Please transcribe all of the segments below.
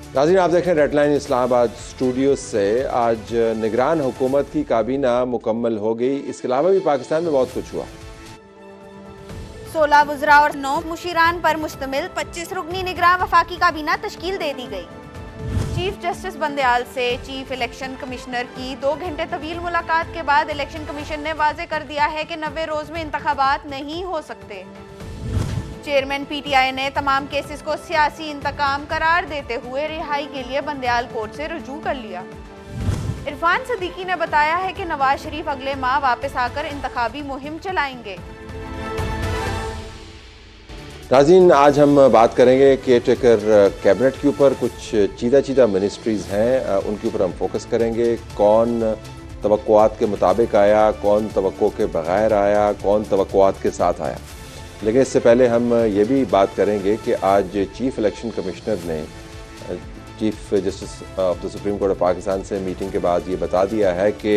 नाज़रीन, आप देख रहे हैं रेडलाइन इस्लामाबाद स्टूडियो से। आज निगरान हुकूमत की काबीना मुकम्मल हो गई। इसके अलावा भी पाकिस्तान में बहुत कुछ हुआ। 16 वज़रा और 9 मुशीरान पर मुश्तमिल 25 रुकनी निगरान वफाकी काबीना तश्कील दे दी गई। चीफ जस्टिस बंदयाल से चीफ इलेक्शन कमिश्नर की 2 घंटे तवील मुलाकात के बाद इलेक्शन कमीशन ने वाज़े कर दिया है कि 90 रोज में इंतखाबात नहीं हो सकते। चेयरमैन PTI ने तमाम केसेस को सियासी इंतकाम करार देते हुए रिहाई के लिए बंदयाल कोर्ट से रुजू कर लिया। इरफान सदीकी ने बताया है कि नवाज शरीफ अगले माह वापस आकर इंतखाबी मुहिम चलाएंगे। नाज़रीन, आज हम बात करेंगे केयर टेकर कैबिनेट के ऊपर। कुछ चीदा मिनिस्ट्रीज़ हैं, उनके ऊपर हम फोकस करेंगे। कौन तवक्कुआत के मुताबिक आया, कौन तवक्को के बगैर आया, कौन तवक्कुआत के साथ आया। लेकिन इससे पहले हम ये भी बात करेंगे कि आज चीफ इलेक्शन कमिश्नर ने chief justice of the supreme court of Pakistan से मीटिंग के बाद ये बता दिया है कि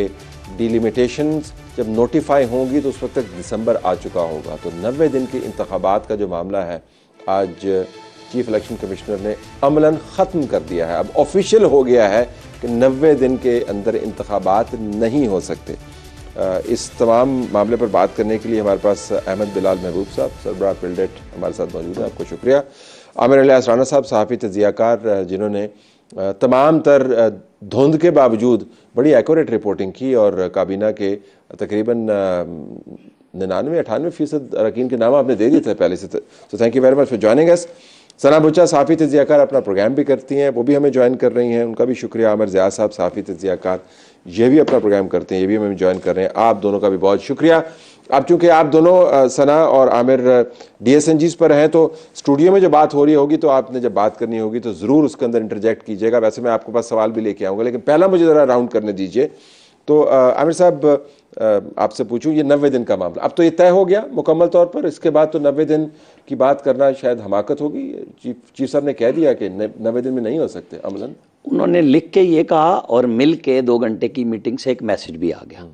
डिलिमिटेशंस जब नोटिफाई होंगी तो उस वक्त तक दिसंबर आ चुका होगा। तो 90 दिन के इंतखाबात का जो मामला है, आज चीफ इलेक्शन कमिश्नर ने अमलन ख़त्म कर दिया है। अब ऑफिशियल हो गया है कि 90 दिन के अंदर इंतखाबात नहीं हो सकते। इस तमाम मामले पर बात करने के लिए हमारे पास अहमद बिलाल महबूब साहब, सरबराह पिल्डेट, हमारे साथ मौजूद हैं। आपको शुक्रिया। आमिर इलियास राना साहब, सहाफ़ी तजियाकार, जिन्होंने तमाम तर धुंध के बावजूद बड़ी एक्यूरेट रिपोर्टिंग की और काबीना के तकरीबन 99-98% अरकान के नाम आपने दे दिए थे पहले से। तो thank you very much for joining us. Sana Buccha, सहाफ़ी तजियाकार, अपना प्रोग्राम भी करती हैं, वो भी हमें ज्वाइन कर रही हैं, उनका भी शुक्रिया। आमिर ज़िया साहब, सहाफ़ी तजियाकार, ये भी अपना प्रोग्राम करते हैं, ये भी हमें ज्वाइन कर रहे हैं। आप दोनों का भी बहुत शुक्रिया। अब चूँकि आप दोनों, सना और आमिर, DSNGs पर हैं, तो स्टूडियो में जो बात हो रही होगी तो आपने जब बात करनी होगी तो ज़रूर उसके अंदर इंटरजेक्ट कीजिएगा। वैसे मैं आपके पास सवाल भी लेके आऊँगा, लेकिन पहला मुझे ज़रा राउंड करने दीजिए। तो आमिर साहब, आपसे पूछूं, ये 90 दिन का मामला अब तो ये तय हो गया मुकम्मल तौर पर। इसके बाद तो 90 दिन की बात करना शायद हमाकत होगी। चीफ साहब ने कह दिया कि 90 दिन में नहीं हो सकते अमलन। उन्होंने लिख के ये कहा और मिल के 2 घंटे की मीटिंग से एक मैसेज भी आ गया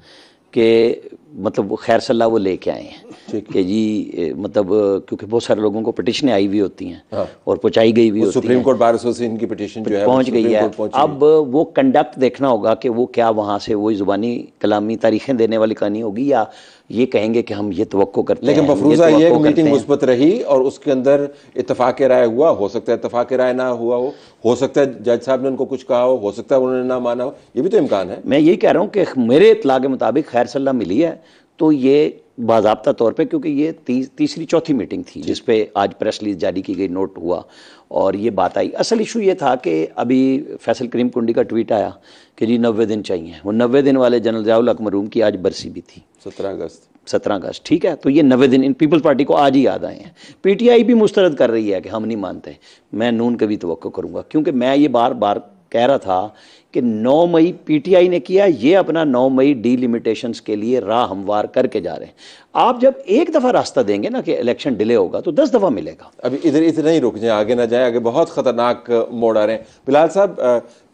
कि मतलब खैर सलाह वो लेके आए हैं कि जी मतलब क्योंकि बहुत सारे लोगों को पिटिशनें आई हुई होती हैं और पहुंचाई गई हुई होती हैं। सुप्रीम कोर्ट बार एसोसिएशन की पिटिशन जो है पहुंच गई है। अब वो कंडक्ट देखना होगा कि वो क्या वहाँ से वही जुबानी कलामी तारीखें देने वाली कहानी होगी या ये कहेंगे कि हम ये तवक्को करते हैं। लेकिन मफरूज़ा ये मीटिंग मुस्बत रही और उसके अंदर इत्तफाक राय हुआ। हो सकता है इत्तफाक राय ना हुआ हो सकता है जज साहब ने उनको कुछ कहा हो सकता है उन्होंने ना माना हो, ये भी तो इम्कान है। मैं यही कह रहा हूँ कि मेरे इत्तला के मुताबिक खैर सलाह मिली है तो ये बाज़ाब्ता तौर पे, क्योंकि ये तीसरी चौथी मीटिंग थी जिस पे आज प्रेस रिलीज जारी की गई, नोट हुआ और ये बात आई। असल इशू ये था कि अभी फैसल करीम कुंडी का ट्वीट आया कि जी 90 दिन चाहिए। वो 90 दिन वाले जनरल ज़ियाउल हक मरहूम की आज बरसी भी थी, 17 अगस्त। ठीक है, तो ये 90 दिन इन पीपल्स पार्टी को आज ही याद आए हैं। PTI भी मुस्तरद कर रही है कि हम नहीं मानते। मैं नून का भी तवक्को करूँगा, क्योंकि मैं ये बार बार कह रहा था कि 9 मई PTI ने किया, ये अपना 9 मई डिलिमिटेशंस के लिए राह हमवार करके जा रहे हैं। आप जब एक दफ़ा रास्ता देंगे ना कि इलेक्शन डिले होगा तो 10 दफ़ा मिलेगा। अभी इधर इतना ही रुक जाए, आगे ना जाए, आगे बहुत ख़तरनाक मोड़ आ रहे हैं। बिलाल साहब,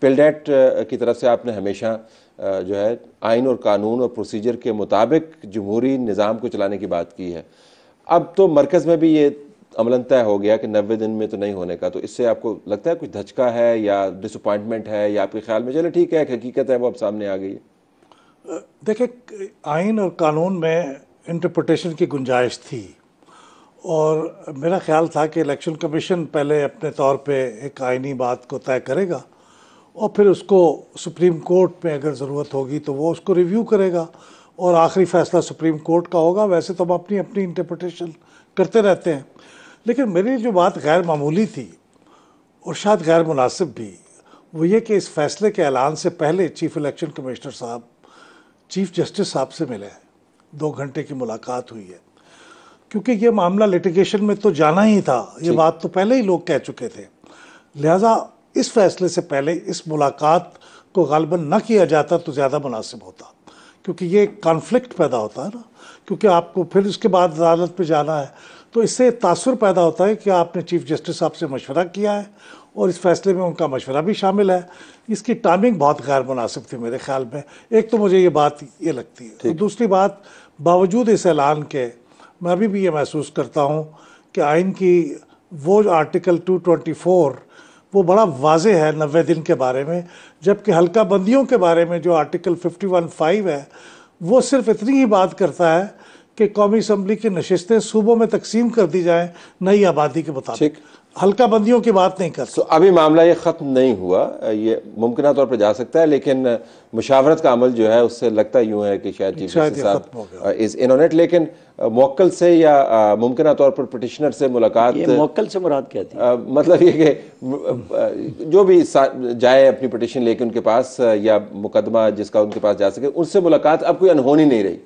पिल्डेट की तरफ से आपने हमेशा जो है आइन और कानून और प्रोसीजर के मुताबिक जमहूरी निज़ाम को चलाने की बात की है। अब तो मरकज़ में भी ये अमलन तय हो गया कि 90 दिन में तो नहीं होने का, तो इससे आपको लगता है कुछ धचका है या डिसअपॉइंटमेंट है या आपके ख्याल में चलो ठीक है हकीकत है वो अब सामने आ गई है? देखिए, आइन और कानून में इंटरप्रिटेशन की गुंजाइश थी और मेरा ख्याल था कि इलेक्शन कमीशन पहले अपने तौर पे एक आइनी बात को तय करेगा और फिर उसको सुप्रीम कोर्ट में अगर ज़रूरत होगी तो वो उसको रिव्यू करेगा और आखिरी फ़ैसला सुप्रीम कोर्ट का होगा। वैसे तो हम अपनी अपनी इंटरप्रिटेशन करते रहते हैं, लेकिन मेरी जो बात गैर मामूली थी और शायद गैर मुनासिब भी, वो ये कि इस फैसले के ऐलान से पहले चीफ इलेक्शन कमिश्नर साहब चीफ जस्टिस साहब से मिले हैं, 2 घंटे की मुलाकात हुई है, क्योंकि ये मामला लिटिगेशन में तो जाना ही था। ये बात तो पहले ही लोग कह चुके थे। लिहाजा इस फैसले से पहले इस मुलाकात को गालिबन न किया जाता तो ज़्यादा मुनासिब होता, क्योंकि ये कॉन्फ्लिक्ट पैदा होता है ना, क्योंकि आपको फिर उसके बाद अदालत पे जाना है, तो इससे तासुर पैदा होता है कि आपने चीफ जस्टिस साहब से मशवरा किया है और इस फैसले में उनका मशवरा भी शामिल है। इसकी टाइमिंग बहुत गैर मुनासिब थी मेरे ख्याल में। एक तो मुझे ये बात ये लगती है, और दूसरी बात, बावजूद इस ऐलान के मैं अभी भी ये महसूस करता हूँ कि आइन की वो आर्टिकल 224 वो बड़ा वाजे है 90 दिन के बारे में, जबकि हल्का बंदियों के बारे में जो आर्टिकल 51(5) है वो सिर्फ इतनी ही बात करता है कि कौमी असम्बली की नशिस्तें सूबों में तकसीम कर दी जाएं नई आबादी के मुताबिक, हल्का बंदियों की बात नहीं कर। अभी मामला ये ख़त्म नहीं हुआ, ये मुमकिन तौर पर जा सकता है, लेकिन मुशावरत का अमल जो है उससे लगता यूँ है कि शायद चीफ जस्टिस साहब इज़ इन ऑन इट, लेकिन मुवक्किल से या मुमकिन तौर पर पिटिशनर से मुलाकात, मुवक्किल से मुराद क्या थी? मतलब ये कि जो भी जाए अपनी पिटिशन लेके उनके पास या मुकदमा जिसका उनके पास जा सके, उनसे मुलाकात अब कोई अनहोनी नहीं रही।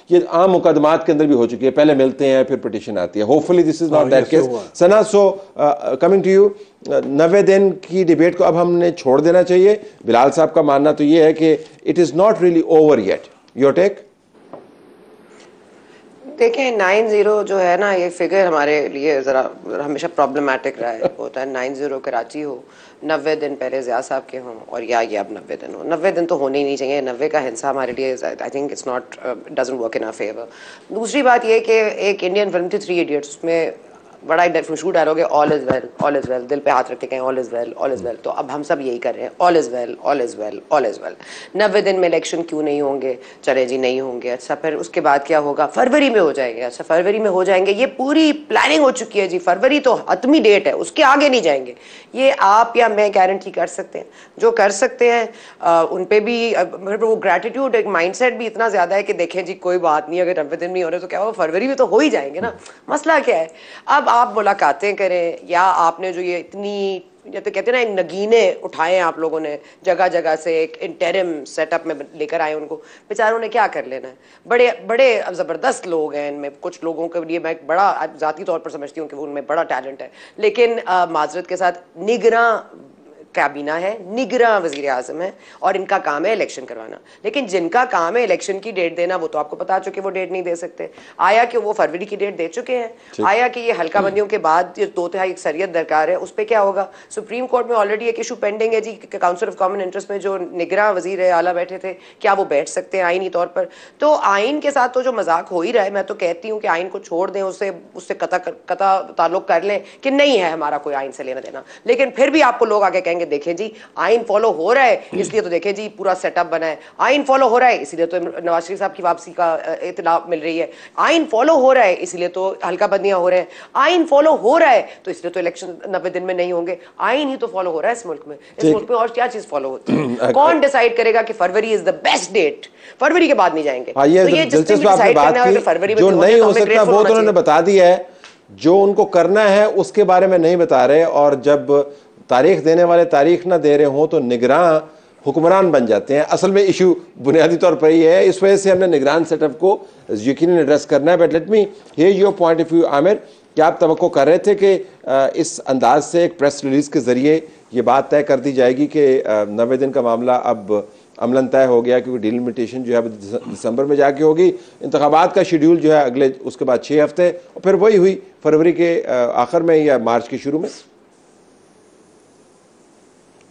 ये आम मुकदमात के अंदर भी हो चुकी है, पहले मिलते हैं फिर पिटिशन आती है। Hopefully this is not that case. Sana, so coming to you, 90 दिन की डिबेट को अब हमने छोड़ देना चाहिए। बिलाल साहब का मानना तो ये है कि it is not really over yet. Your take? देखें 9-0 जो है ना, ये फिगर हमारे लिए ज़रा हमेशा प्रॉब्लमेटिक रहा है। होता है 9-0 कराची हो, 90 दिन पहले ज़िया साहब के हों, और या ये अब 90 दिन हो। 90 दिन तो होने ही नहीं चाहिए। 90 का हिस्सा हमारे लिए I think it's not doesn't work in our favour. दूसरी बात ये कि एक इंडियन फिल्म थी 3 इडियट्स, उसमें बड़ा मशहूर डायलॉग है all is well, all is well, दिल पे हाथ रख के कहें all is well, all is well. तो अब हम सब यही कर रहे हैं, all is well, all is well, all is well. 90 दिन में इलेक्शन क्यों नहीं होंगे? चले जी नहीं होंगे। अच्छा फिर उसके बाद क्या होगा? फरवरी में हो जाएंगे। अच्छा फरवरी में हो जाएंगे, ये पूरी प्लानिंग हो चुकी है जी। फरवरी तो हतमी डेट है, उसके आगे नहीं जाएंगे। ये आप या मैं गारंटी कर सकते हैं। जो कर सकते हैं उन पे भी वो ग्रेटिट्यूड, एक माइंडसेट भी इतना ज़्यादा है कि देखें जी कोई बात नहीं, अगर 90 दिन नहीं हो रहे तो क्या हो, फरवरी में तो हो ही जाएंगे ना। मसला क्या है? अब आप मुलाकातें करें या आपने जो ये इतनी, या तो कहते हैं ना, नगीने उठाए आप लोगों ने जगह जगह से, एक इंटरिम सेटअप में लेकर आए उनको, बेचारों ने क्या कर लेना है? बड़े बड़े ज़बरदस्त लोग हैं इनमें। कुछ लोगों के लिए मैं बड़ा ज़ाती तौर पर समझती हूँ कि उनमें बड़ा टैलेंट है, लेकिन माजरत के साथ निगरां काबीना है, निगरां वज़ीर आज़म है, और इनका काम है इलेक्शन करवाना। लेकिन जिनका काम है इलेक्शन की डेट देना, वो तो आपको पता चुके वो डेट नहीं दे सकते। आया कि वो फरवरी की डेट दे चुके हैं, आया कि ये हल्का बंदियों के बाद 2/3 अक्सरियत दरकार है, उस पर क्या होगा? सुप्रीम कोर्ट में ऑलरेडी एक इशू पेंडिंग है जी, काउंसिल ऑफ कॉमन इंटरेस्ट में जो निगरां वज़ीर आला बैठे थे, क्या वो बैठ सकते हैं आईनी तौर पर? तो आइन के साथ तो जो मजाक हो ही रहा है, मैं तो कहती हूँ कि आइन को छोड़ दें, उससे कता ताल्लुक कर लें कि नहीं है हमारा कोई आइन से लेना देना। लेकिन फिर भी आपको लोग आगे कहेंगे देखें जी आइन फॉलो हो रहा है, इसलिए तो देखें जी पूरा सेटअप बना है। आइन फॉलो हो रहा है इसलिए तो नवाज शरीफ साहब की वापसी का इत्तला मिल रही है। आइन फॉलो हो रहा है इसलिए तो हल्का बंदियां हो रहे हैं। आइन फॉलो हो रहा है तो इसलिए तो इलेक्शन 90 दिन में नहीं होंगे। आइन ही तो फॉलो हो रहा है इस मुल्क में। इस मुल्क में और क्या चीज फॉलो होती है? कौन डिसाइड करेगा कि फरवरी इज द बेस्ट डेट? फरवरी के बाद नहीं जाएंगे। तो ये दिलचस्प आपने बात की, जो नहीं हो सकता वो तो उन्होंने बता दिया है, जो उनको करना है उसके बारे में नहीं बता रहे, और जब तारीख देने वाले तारीख ना दे रहे हो तो निगरान हुक्मरान बन जाते हैं। असल में इशू बुनियादी तौर पर ये है, इस वजह से हमने निगरान सेटअप को यकीनन एड्रेस करना है। But let me here your point of view Aamir, क्या आप तवक्को कर रहे थे कि इस अंदाज से एक प्रेस रिलीज के जरिए ये बात तय कर दी जाएगी कि 90 दिन का मामला अब अमलन तय हो गया, क्योंकि डिलिमिटेशन जो है दिसंबर में जाके होगी, इंतखाबात का शेड्यूल जो है अगले उसके बाद 6 हफ्ते, और फिर वही हुई फरवरी के आखिर में या मार्च के शुरू में?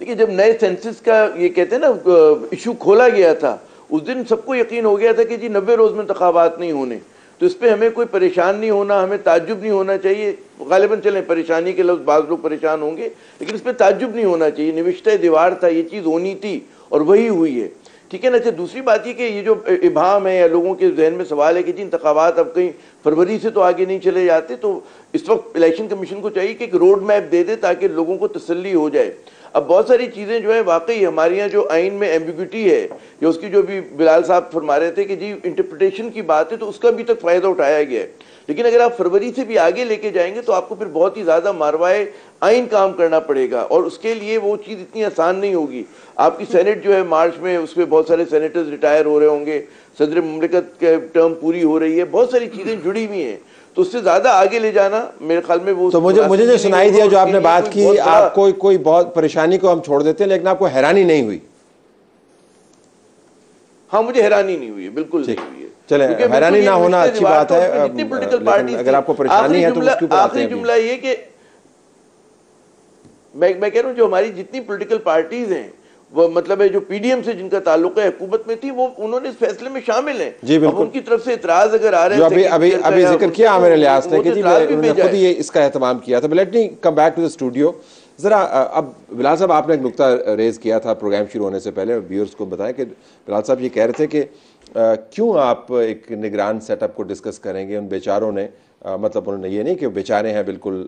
देखिए, जब नए सेंसस का ये कहते हैं ना इशू खोला गया था, उस दिन सबको यकीन हो गया था कि जी 90 रोज़ में इंतखाबात नहीं होने, तो इस पर हमें कोई परेशान नहीं होना, हमें ताज्जुब नहीं होना चाहिए। गालिबन चलें परेशानी के लफ्ज़, बाज़ लोग परेशान होंगे, लेकिन इस पर ताज्जुब नहीं होना चाहिए। निविश्ते दीवार था, ये चीज़ होनी थी और वही हुई है। ठीक है ना। अच्छा, दूसरी बात ये कि ये जो इबाम है या लोगों के जहन में सवाल है कि जी इंतखाबात अब कहीं फरवरी से तो आगे नहीं चले जाते, तो इस वक्त इलेक्शन कमीशन को चाहिए कि एक रोड मैप दे दे ताकि लोगों को तसल्ली हो जाए। अब बहुत सारी चीज़ें जो है वाकई हमारे यहाँ जो आइन में एम्बिग्यूटी है, या उसकी जो भी बिलाल साहब फरमा रहे थे कि जी इंटरप्रिटेशन की बात है, तो उसका अभी तक फ़ायदा उठाया गया है। लेकिन अगर आप फरवरी से भी आगे लेके जाएंगे तो आपको फिर बहुत ही ज़्यादा मारवाए आइन काम करना पड़ेगा, और उसके लिए वो चीज़ इतनी आसान नहीं होगी। आपकी सेनेट जो है मार्च में, उसमें बहुत सारे सेनेटर्स रिटायर हो रहे होंगे, सदर मुमलिकत के टर्म पूरी हो रही है, बहुत सारी चीज़ें जुड़ी हुई हैं, तो उससे ज्यादा आगे ले जाना मेरे ख्याल में वो। तो मुझे जो सुनाई दिया, जो आपने बात की, आपको कोई बहुत परेशानी को हम छोड़ देते हैं, लेकिन आपको हैरानी नहीं हुई? हाँ, मुझे हैरानी नहीं हुई, बिल्कुल नहीं हुई है। चले, हैरानी ना होना अच्छी बात है, जितनी पॉलिटिकल पार्टी, अगर आपको परेशानी है तो उसके ऊपर आते हैं। आखिरी जुमला ये कि मैं कह रहा हूँ जो हमारी जितनी पॉलिटिकल पार्टीज हैं, वो मतलब है जो पीडीएम से जिनका ताल्लुक है, हुकूमत में थी, वो उन्होंने इस फैसले में शामिल हैं। जी बिल्कुल। उनकी तरफ से इतराज अगर आ रहे हैं, अभी जिक्र किया मेरे लिहाज ने कि जी उन्होंने खुद ये इसका एहतमाम किया था। Let me come back to the studio. ज़रा अब बिलाल साहब आपने एक नुक्ता रेज़ किया था प्रोग्राम शुरू होने से पहले, व्यूअर्स को बताया कि बिलाल साहब ये कह रहे थे कि क्यों आप एक निगरान सेटअप को डिस्कस करेंगे। उन बेचारों ने मतलब उन्होंने ये नहीं कि बेचारे हैं बिल्कुल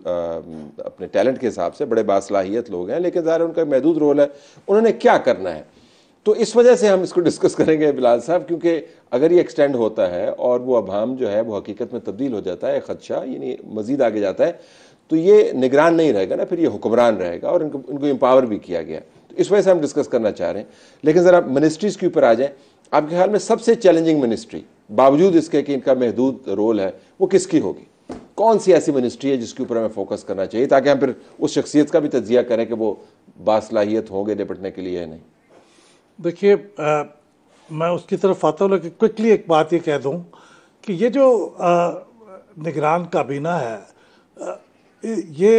अपने टैलेंट के हिसाब से बड़े बासलाहियत लोग हैं, लेकिन ज़ाहिर उनका महदूद रोल है, उन्होंने क्या करना है। तो इस वजह से हम इसको डिस्कस करेंगे बिलाल साहब, क्योंकि अगर ये एक्सटेंड होता है और वो अवाम जो है वो हकीकत में तब्दील हो जाता है, खदशा यानी मज़ीद आगे जाता है, तो ये निगरान नहीं रहेगा ना, फिर ये हुक्मरान रहेगा और इनको एम्पावर भी किया गया। तो इस वजह से हम डिस्कस करना चाह रहे हैं। लेकिन ज़रा मिनिस्ट्रीज़ के ऊपर आ जाएँ, आपके ख्याल में सबसे चैलेंजिंग मिनिस्ट्री बावजूद इसके कि इनका महदूद रोल है वो किसकी होगी? कौन सी ऐसी मिनिस्ट्री है जिसके ऊपर हमें फोकस करना चाहिए, ताकि हम फिर उस शख्सियत का भी तज्जिया करें कि वो बासलाहियत होंगे निपटने के लिए या नहीं? देखिए, मैं उसकी तरफ आता हूँ, लेकिन क्विकली एक बात ये कह दूँ कि ये जो निगरान काबीना है ये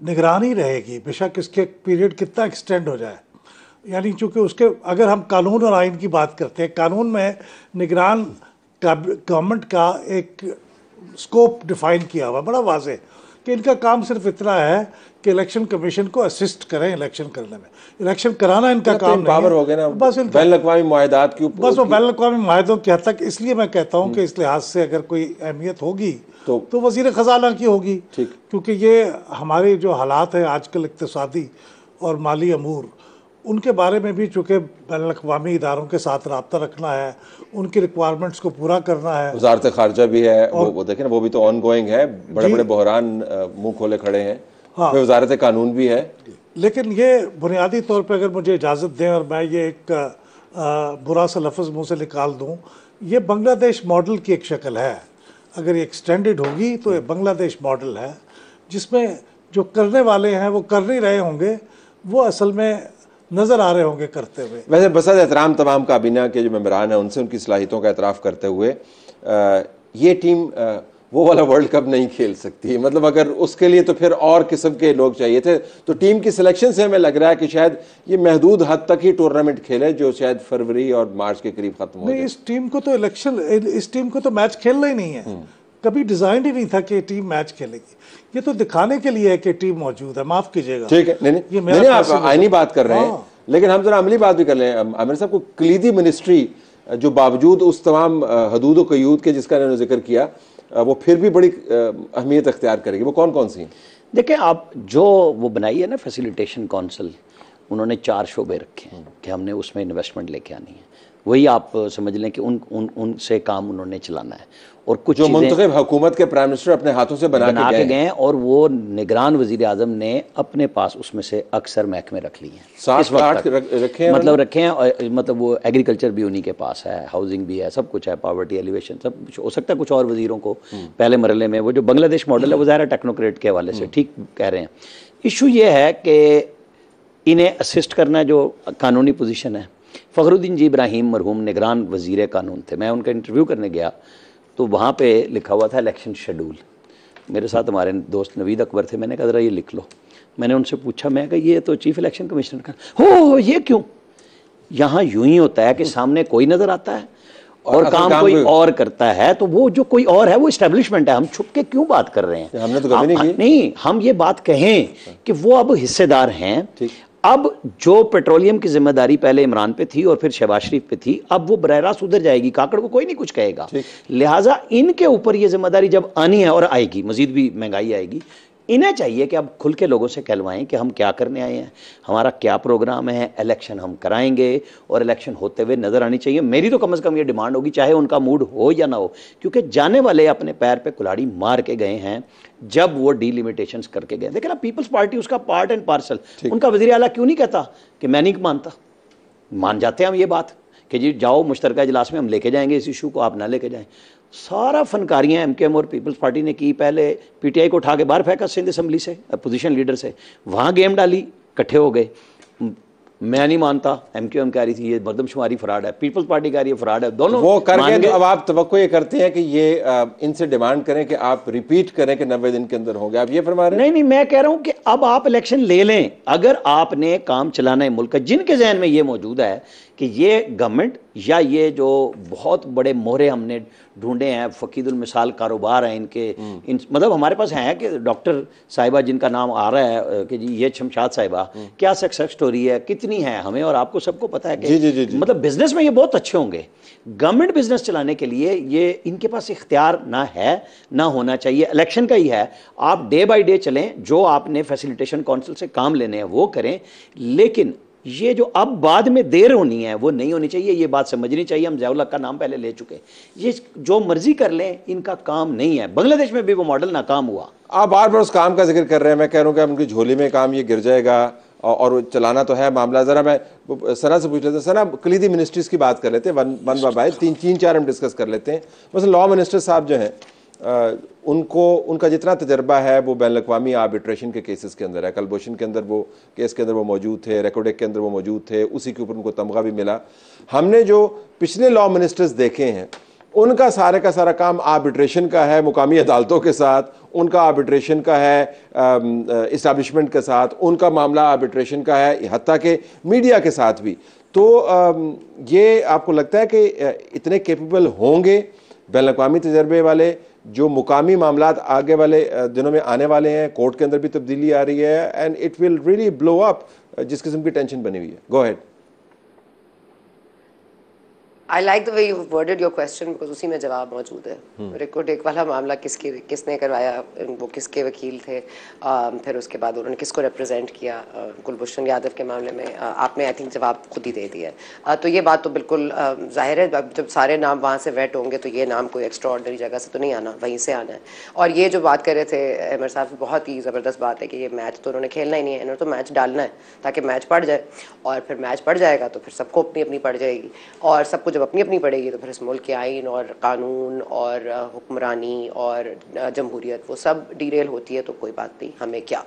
निगरान ही रहेगी, बेशक इसके पीरियड कितना एक्सटेंड हो जाए। यानी चूँकि उसके अगर हम कानून और आइन की बात करते हैं, कानून में निगरान गवर्नमेंट का एक स्कोप डिफाइन किया हुआ बड़ा वाज़ेह कि इनका काम सिर्फ इतना है कि इलेक्शन कमीशन को असिस्ट करें इलेक्शन करने में। इलेक्शन कराना इनका काम पावर हो गया ना, बस बैनुल-अक़वामी मुआहदात के ऊपर, बस वो बैनुल-अक़वामी मुआहदों के हद तक। इसलिए मैं कहता हूँ कि इस लिहाज से अगर कोई अहमियत होगी तो वज़ीर ख़ज़ाना की होगी, क्योंकि ये हमारे जो हालात हैं आजकल इक़्तिसादी और माली अमूर, उनके बारे में भी चूँकि बैनुल-अक़वामी इदारों के साथ रब्ता रखना है, उनकी रिक्वायरमेंट्स को पूरा करना है। वज़ारत ख़ारजा भी है, वो देखें ना, वो भी तो ऑन गोइंग है, बड़े बड़े बहरान मुँह खोले खड़े हैं। हाँ, वज़ारत कानून भी है। लेकिन ये बुनियादी तौर पर अगर मुझे इजाज़त दें और मैं ये एक बुरा सा लफ्ज़ मुँह से निकाल दूँ, ये बांग्लादेश मॉडल की एक शक्ल है। अगर ये एक्सटेंडेड होगी तो ये बांग्लादेश मॉडल है, जिसमें जो करने वाले हैं वो कर नहीं रहे होंगे, वो असल में नज़र आ रहे होंगे करते हुए। वैसे बसद एहतराम तमाम काबीना के जो मेंबरान हैं उनसे उनकी सलाहियतों का एतराफ़ करते हुए ये टीम वो वाला वर्ल्ड कप नहीं खेल सकती। मतलब अगर उसके लिए तो फिर और किस्म के लोग चाहिए थे। तो टीम की सिलेक्शन से हमें लग रहा है कि शायद ये महदूद हद तक ही टूर्नामेंट खेले, जो शायद फरवरी और मार्च के करीब ख़त्म हो जाए। इस टीम को तो मैच खेलना ही नहीं है, कभी डिज़ाइन ही नहीं था कि टीम मैच खेलेगी। ये तो दिखाने के लिए है कि टीम मौजूद है। माफ़ कीजिएगा, ठीक है, नहीं आप आईनी बात कर रहे हैं, लेकिन हम जरा अमली बात भी कर लें। आमिर साहब को कलीदी मिनिस्ट्री जो बावजूद उस तमाम हदूद व क़यूद के जिसका इन्होंने जिक्र किया, वो फिर भी बड़ी अहमियत अख्तियार करेगी, वो कौन कौन सी हैं? देखिए, आप जो वो बनाई है ना फैसिलिटेशन काउंसिल, उन्होंने 4 शोबे रखे हैं कि हमने उसमें इन्वेस्टमेंट लेके आनी है। वही आप समझ लें कि उनसे काम उन्होंने चलाना है। और कुछ जो मुंतखब हुकूमत के प्राइम मिनिस्टर अपने हाथों से बना के गए हैं, और वो निगरान वजीर आजम ने अपने पास उसमें से अक्सर महकमे रख लिए हैं। 7-8 रखे हैं, मतलब रखे हैं। और मतलब वो एग्रीकल्चर भी उन्हीं के पास है, हाउसिंग भी है, सब कुछ है, पॉवर्टी एलिवेशन सब कुछ। हो सकता है कुछ और वजीरों को पहले मरहले में, वो जो बांग्लादेश मॉडल है वो ज़ाहिर टेक्नोक्रेट के हवाले से ठीक कह रहे हैं। इशू ये है कि इन्हें असिस्ट करना जो कानूनी पोजीशन है। फ़खरुद्दीन जी इब्राहिम मरहूम निगरान वज़ीर कानून थे, मैं उनका इंटरव्यू करने गया तो वहाँ पे लिखा हुआ था इलेक्शन शेड्यूल। मेरे साथ हमारे दोस्त नवीद अकबर थे, मैंने कहा ज़रा ये लिख लो। मैंने उनसे पूछा, मैं कहा ये तो चीफ इलेक्शन कमिश्नर का हो ये क्यों? यहाँ यूं ही होता है कि सामने कोई नज़र आता है और काम कोई और करता है, तो वो जो कोई और है वो इस्टेब्लिशमेंट है। हम छुप के क्यों बात कर रहे हैं? हमने तो कभी नहीं की। नहीं, हम ये बात कहें कि वो अब हिस्सेदार हैं। अब जो पेट्रोलियम की जिम्मेदारी पहले इमरान पे थी और फिर शहबाज शरीफ पे थी, अब वो बरह रास्त उधर जाएगी, काकड़ को कोई नहीं कुछ कहेगा। लिहाजा इनके ऊपर ये जिम्मेदारी जब आनी है और आएगी, मजीद भी महंगाई आएगी, इन्हें चाहिए कि अब खुल के लोगों से कहलवाएं कि हम क्या करने आए हैं, हमारा क्या प्रोग्राम है, इलेक्शन हम कराएंगे और इलेक्शन होते हुए नजर आनी चाहिए। मेरी तो कम से कम ये डिमांड होगी, चाहे उनका मूड हो या ना हो, क्योंकि जाने वाले अपने पैर पे कुल्हाड़ी मार के गए हैं जब वो डिलिमिटेशंस करके गए। देखिए ना, पीपल्स पार्टी उसका पार्ट एंड पार्सल। उनका वज़ीर आला क्यों नहीं कहता कि मैं नहीं मानता? मान जाते हैं हम ये बात कि जी जाओ मुश्तरका इजलास में हम लेके जाएंगे इस इशू को, आप ना लेके जाएं। सारा फनकारियाँ एमकेएम और पीपल्स पार्टी ने की। पहले पीटीआई को उठा के बाहर फेंका सिंध असम्बली से, अपोजिशन लीडर से, वहाँ गेम डाली, इकट्ठे हो गए। मैं नहीं मानता, एमक्यूएम कह रही थी ये मरदमशुमारी फ्रॉड है, पीपल्स पार्टी कह रही है फ्रॉड है, दोनों वो करके तो अब आप तवक्को ये करते हैं कि ये इनसे डिमांड करें कि आप रिपीट करें कि 90 दिन के अंदर होंगे, आप ये फरमा रहे हैं? नहीं, मैं कह रहा हूं कि अब आप इलेक्शन ले लें। अगर आपने काम चलाना है मुल्क का, जिनके जहन में ये मौजूद है कि ये गवर्नमेंट या ये जो बहुत बड़े मोहरे हमने ढूंढे हैं, फ़कीदुल मिसाल कारोबार हैं इनके, मतलब हमारे पास हैं कि डॉक्टर साहिबा जिनका नाम आ रहा है कि जी ये शमशाद साहिबा, क्या सक्सेस स्टोरी है, कितनी है, हमें और आपको सबको पता है कि जी। मतलब बिजनेस में ये बहुत अच्छे होंगे। गवर्नमेंट बिजनेस चलाने के लिए ये इनके पास इख्तियार ना है ना होना चाहिए, इलेक्शन का ही है। आप डे बाय डे चलें, जो आपने फैसिलिटेशन काउंसिल से काम लेने हैं वो करें, लेकिन ये जो अब बाद में देर होनी है वो नहीं होनी चाहिए। ये बात समझनी चाहिए। हम ज़ियाउल हक का नाम पहले ले चुके, ये जो मर्जी कर लें इनका काम नहीं है। बांग्लादेश में भी वो मॉडल नाकाम हुआ। आप बार बार उस काम का जिक्र कर रहे हैं, मैं कह रहा हूँ कि उनकी झोली में काम ये गिर जाएगा और चलाना तो है मामला। ज़रा मैं सना से पूछ लेता हूँ, सना कलीदी मिनिस्ट्रीज़ की बात कर लेते हैं, वन बाय तीन चार हम डिस्कस कर लेते हैं। बस लॉ मिनिस्टर साहब जो हैं उनका जितना तजर्बा है वो बैनुल-अक़वामी आर्बिट्रेशन के केसेस के अंदर है। कलभूषण के अंदर वो केस के अंदर वो मौजूद थे, रेकोडेक के अंदर वो मौजूद थे, उसी के ऊपर उनको तमगा भी मिला। हमने जो पिछले लॉ मिनिस्टर्स देखे हैं उनका सारे का सारा काम आर्बिट्रेशन का है, मुकामी अदालतों के साथ उनका आर्बिट्रेशन का है, इस्टेब्लिशमेंट के साथ उनका मामला आर्बिट्रेशन का है, हत्ता के मीडिया के साथ भी। तो ये आपको लगता है कि इतने कैपेबल होंगे बैनुल-अक़वामी तजर्बे वाले जो मुकामी मामलात आगे वाले दिनों में आने वाले हैं? कोर्ट के अंदर भी तब्दीली आ रही है and it will really blow up, जिस किस्म की टेंशन बनी हुई है। Go ahead. I like the way you worded your question, because उसी में जवाब मौजूद है। रेकोडेक वाला मामला किसने करवाया, वो किसके वकील थे, फिर उसके बाद उन्होंने किसको रिप्रेजेंट किया, कुलभूषण यादव के मामले में आपने आई थिंक जवाब खुद ही दे दिया। तो ये बात तो बिल्कुल जाहिर है, जब सारे नाम वहाँ से वेट होंगे तो ये नाम कोई एक्स्ट्राऑर्डिनरी जगह से तो नहीं आना, वहीं से आना है। और ये जो बात कर रहे थे अहमद साहब, बहुत ही ज़बरदस्त बात है कि ये मैच तो उन्होंने खेलना ही नहीं है, इन्होंने तो मैच डालना है ताकि मैच पड़ जाए, और फिर मैच पड़ जाएगा तो फिर सबको अपनी अपनी पड़ जाएगी, और सबको अपनी अपनी पड़ेगी तो फिर इस मुल्क के आइन और कानून और हुक्मरानी और जमहूरियत वो सब डीरेल होती है। तो कोई बात नहीं, हमें क्या।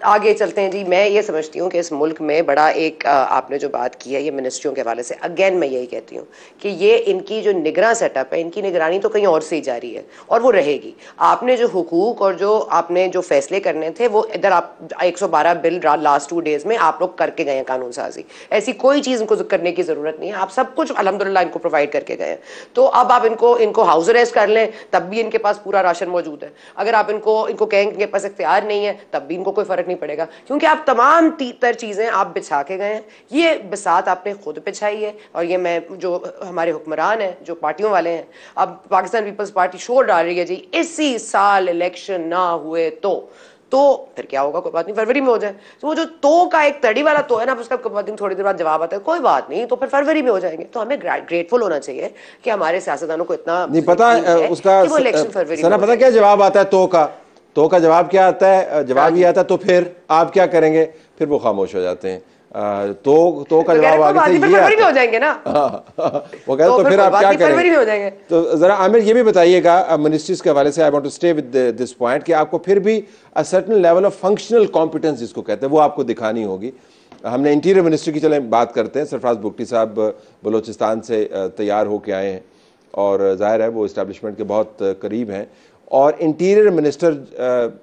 आगे चलते हैं जी। मैं ये समझती हूँ कि इस मुल्क में बड़ा एक आपने जो बात की है ये मिनिस्ट्रियों के हवाले से, अगेन मैं यही कहती हूँ कि ये इनकी जो निगरान सेटअप है, इनकी निगरानी तो कहीं और से ही जारी है और वो रहेगी। आपने जो हुकूक और जो आपने जो फैसले करने थे वो इधर आप 112 बिल लास्ट 2 डेज में आप लोग करके गए हैं कानून साजी, ऐसी कोई चीज़ इनको करने की ज़रूरत नहीं है। आप सब कुछ अल्हम्दुलिल्लाह इनको प्रोवाइड करके गए। तो अब आप इनको हाउस अरेस्ट कर लें तब भी इनके पास पूरा राशन मौजूद है। अगर आप इनको कहें इनके पास इख्तियार नहीं है तब भी इनको कोई फर्क नहीं पड़ेगा, क्योंकि आप तमाम तर चीजें आप बिछा के गए हैं। ये बिसात आपने खुद बिछाई है। और ये मैं जो हमारे हुक्मरान हैं, जो पार्टियों वाले हैं, अब पाकिस्तान पीपल्स पार्टी शोर डाल रही है जी इसी साल इलेक्शन ना हुए तो फिर क्या होगा, कोई बात नहीं, फरवरी में हो जाए। तो वो जो तो का एक तड़ी वाला तो है ना, उसका थोड़ी देर बाद जवाब आता है कोई बात नहीं, तो फिर फरवरी में हो जाएंगे। तो हमें ग्रेटफुल होना चाहिए कि हमारे सियासतदानों को इतना नहीं पता उसका सना पता क्या जवाब आता है तो का जवाब क्या आता है? जवाब ये आता है तो फिर आप क्या करेंगे? फिर वो खामोश हो जाते हैं। तो का जवाब आगे से ये फरवरी में हो जाएंगे ना। वो कहते तो फिर आप क्या करेंगे? तो जरा आमिर ये भी बताइएगा मिनिस्ट्रीज के हवाले से, I want to stay with this point, कि आपको फिर भी a certain level of functional competence जिसको कहते हैं वो आपको दिखानी होगी। हमने इंटीरियर मिनिस्ट्री की चले बात करते हैं। सरफराज बुगटी साहब बलोचिस्तान से तैयार होके आए हैं और जाहिर है वो इस्टेब्लिशमेंट के बहुत करीब हैं, और इंटीरियर मिनिस्टर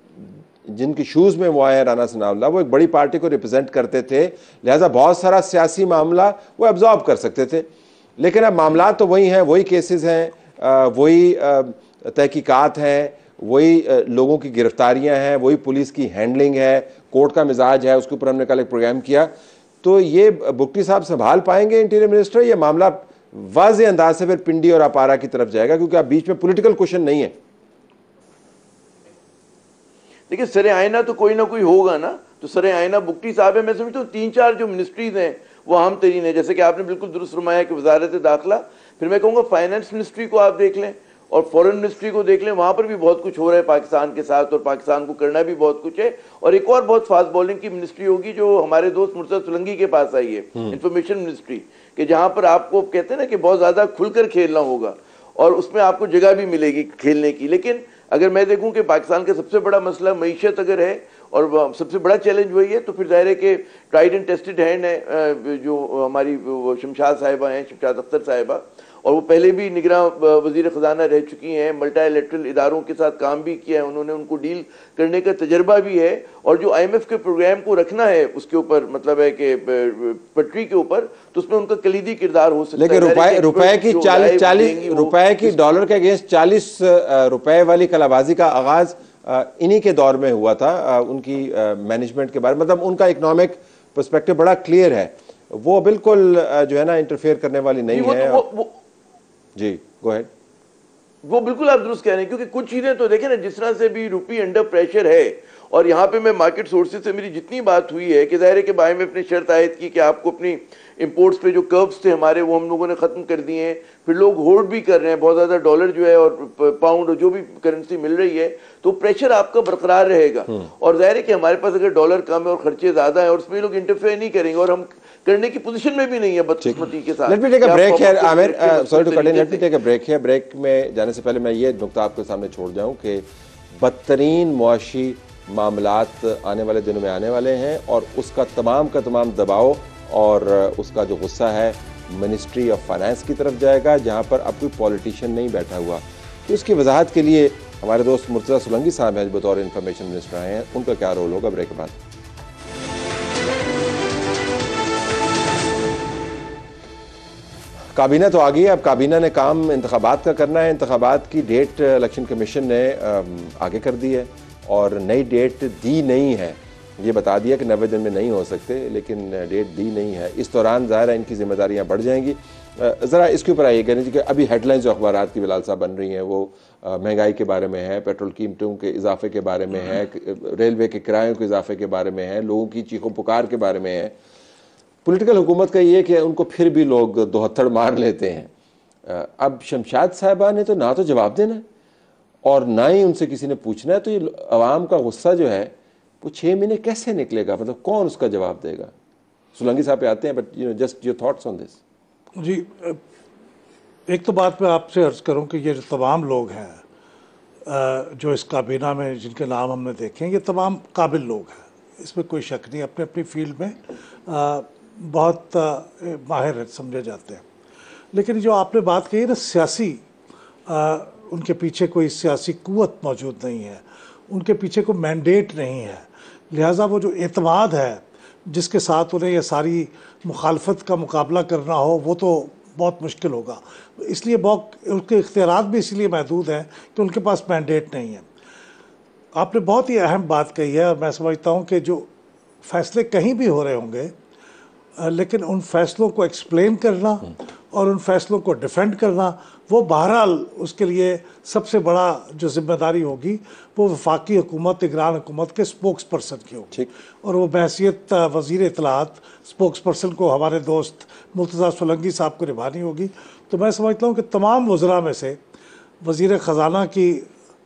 जिनकी शूज़ में वो आए हैं राना सनाउल्लाह, वो एक बड़ी पार्टी को रिप्रेजेंट करते थे, लिहाजा बहुत सारा सियासी मामला वो एब्जॉर्ब कर सकते थे। लेकिन अब मामला तो वही हैं, वही केसेस हैं, वही तहकीकात हैं, वही लोगों की गिरफ्तारियां हैं, वही पुलिस की हैंडलिंग है, कोर्ट का मिजाज है, उसके ऊपर हमने कल एक प्रोग्राम किया। तो ये बुगटी साहब संभाल पाएंगे इंटीरियर मिनिस्टर? ये मामला वाज़े अंदाज से फिर पिंडी और अपारा की तरफ जाएगा, क्योंकि अब बीच में पॉलिटिकल क्वेश्चन नहीं है। देखिए सरे आईना तो कोई ना कोई होगा ना, तो सरे आईना बुगटी साहब है। मैं समझता हूँ 3-4 जो मिनिस्ट्रीज हैं वो अहम तरीन है, जैसे कि आपने बिल्कुल दुरुस्त फरमाया कि वजारत दाखिला, फिर मैं कहूँगा फाइनेंस मिनिस्ट्री को आप देख लें और फॉरेन मिनिस्ट्री को देख लें, वहाँ पर भी बहुत कुछ हो रहा है पाकिस्तान के साथ, और पाकिस्तान को करना भी बहुत कुछ है। और एक और बहुत फास्ट बॉलिंग की मिनिस्ट्री होगी जो हमारे दोस्त मुर्तज़ा सुलंगी के पास आई है, इंफॉर्मेशन मिनिस्ट्री, कि जहाँ पर आपको कहते हैं ना कि बहुत ज़्यादा खुलकर खेलना होगा और उसमें आपको जगह भी मिलेगी खेलने की। लेकिन अगर मैं देखूं कि पाकिस्तान का सबसे बड़ा मसला मईशत अगर है और सबसे बड़ा चैलेंज वही है, तो फिर जाहिर है कि ट्राइड एंड टेस्टेड हैंड है जो हमारी शमशाद साहिबा हैं, शमशाद अख्तर साहिबा, और वो पहले भी निगरान वजीर ख़जाना रह चुकी हैं, मल्टीलैटरल इदारों के साथ काम भी किया है उन्होंने, उनको डील करने का तजर्बा भी है। और जो IMF के प्रोग्राम को रखना है उसके ऊपर, मतलब है कि पटरी के ऊपर, तो उसमें उनका कलीदी किरदार हो सकता है। लेकिन रुपए की 40 रुपए की डॉलर के अगेंस्ट 40 रुपए वाली कलाबाजी का आगाज इन्हीं के दौर में हुआ था। उनकी मैनेजमेंट के बारे में, मतलब उनका इकोनॉमिक पर्सपेक्टिव बड़ा क्लियर है, वो बिल्कुल जो है ना इंटरफेयर करने वाली नहीं है। जी गो अहेड। वो बिल्कुल आप दुरुस्त कह रहे हैं, क्योंकि कुछ चीजें तो देखें ना, जिस तरह से भी रुपी अंडर प्रेशर है, और यहाँ पे मैं मार्केट सोर्सेज से मेरी जितनी बात हुई है कि जाहिर है कि IMF ने शर्त आयद की कि आपको अपनी इंपोर्ट्स पे जो कर्व्स थे हमारे, वो हम लोगों ने ख़त्म कर दिए हैं। फिर लोग होल्ड भी कर रहे हैं, बहुत ज़्यादा डॉलर जो है और पाउंड और जो भी करेंसी मिल रही है, तो प्रेशर आपका बरकरार रहेगा। और जाहिर है कि हमारे पास अगर डॉलर कम है और खर्चे ज़्यादा है और उसमें लोग इंटरफेयर नहीं करेंगे, और हम करने की पोजीशन में भी नहीं है बदकिस्मती के साथ। Let me take a break here Aamir, sorry to cut in, let me take a break here. Break में जाने से पहले मैं ये नुकता आपके सामने छोड़ जाऊं कि बदतरीन मुआशी मामलात आने वाले दिनों में आने वाले हैं, और उसका तमाम का तमाम दबाव और उसका जो गुस्सा है मिनिस्ट्री ऑफ फाइनेंस की तरफ जाएगा, जहां पर अब कोई पॉलिटिशियन नहीं बैठा हुआ। तो इसकी वजाहत के लिए हमारे दोस्त मुर्तज़ा सोलंकी साहब हैं, बतौर इंफॉर्मेशन मिनिस्टर आए हैं, उनका क्या रोल होगा, ब्रेक के बाद। काबीना तो आ गई है, अब काबीना ने काम इंतखाबात का करना है। इंतखाबात की डेट इलेक्शन कमीशन ने आगे कर दी है, और नई डेट दी नहीं है। ये बता दिया कि 90 दिन में नहीं हो सकते, लेकिन डेट दी नहीं है। इस दौरान ज़ाहिर है इनकी जिम्मेदारियां बढ़ जाएंगी। ज़रा इसके ऊपर आइए कहने कि अभी हेडलाइंस जो अखबारात की बिलाल साहब बन रही हैं वो महंगाई के बारे में है, पेट्रोल कीमतों के इजाफे के बारे में है, रेलवे के किरायों के इजाफे के बारे में है, लोगों की चीखों पुकार के बारे में है। पॉलिटिकल हुकूमत का ये कि उनको फिर भी लोग दोहत्थड़ मार लेते हैं। अब शमशाद साहिबा ने तो ना तो जवाब देना है और ना ही उनसे किसी ने पूछना है, तो ये अवाम का गुस्सा जो है वो 6 महीने कैसे निकलेगा, मतलब कौन उसका जवाब देगा? सोलंकी साहब पे आते हैं, but just your thoughts on this. जी, एक तो बात मैं आपसे अर्ज करूं कि ये जो तमाम लोग हैं जो इस काबीना में जिनके नाम हमने देखे हैं, ये तमाम काबिल लोग हैं, इसमें कोई शक नहीं, अपने अपनी फील्ड में बहुत माहिर समझे जाते हैं। लेकिन जो आपने बात कही ना, सियासी उनके पीछे कोई सियासी कुव्वत मौजूद नहीं है, उनके पीछे कोई मैंडेट नहीं है, लिहाजा वो जो एतमाद है जिसके साथ उन्हें ये सारी मुखालफत का मुकाबला करना हो, वो तो बहुत मुश्किल होगा। इसलिए बहुत उनके इख्तियारात भी इसलिए महदूद हैं कि उनके पास मैंडेट नहीं है। आपने बहुत ही अहम बात कही है, और मैं समझता हूँ कि जो फैसले कहीं भी हो रहे होंगे, लेकिन उन फैसलों को एक्सप्लेन करना और उन फैसलों को डिफेंड करना, वो बहरहाल उसके लिए सबसे बड़ा जो जिम्मेदारी होगी वो वफाकी हुकूमत, निगरान हुकूमत के स्पोक्स पर्सन की होगी। और वो बहैसियत वज़ीर इत्तलाआत स्पोक्स पर्सन को हमारे दोस्त मुर्तज़ा सोलंकी साहब को निभानी होगी। तो मैं समझता हूँ कि तमाम वज़रा में से वज़ीर ख़जाना की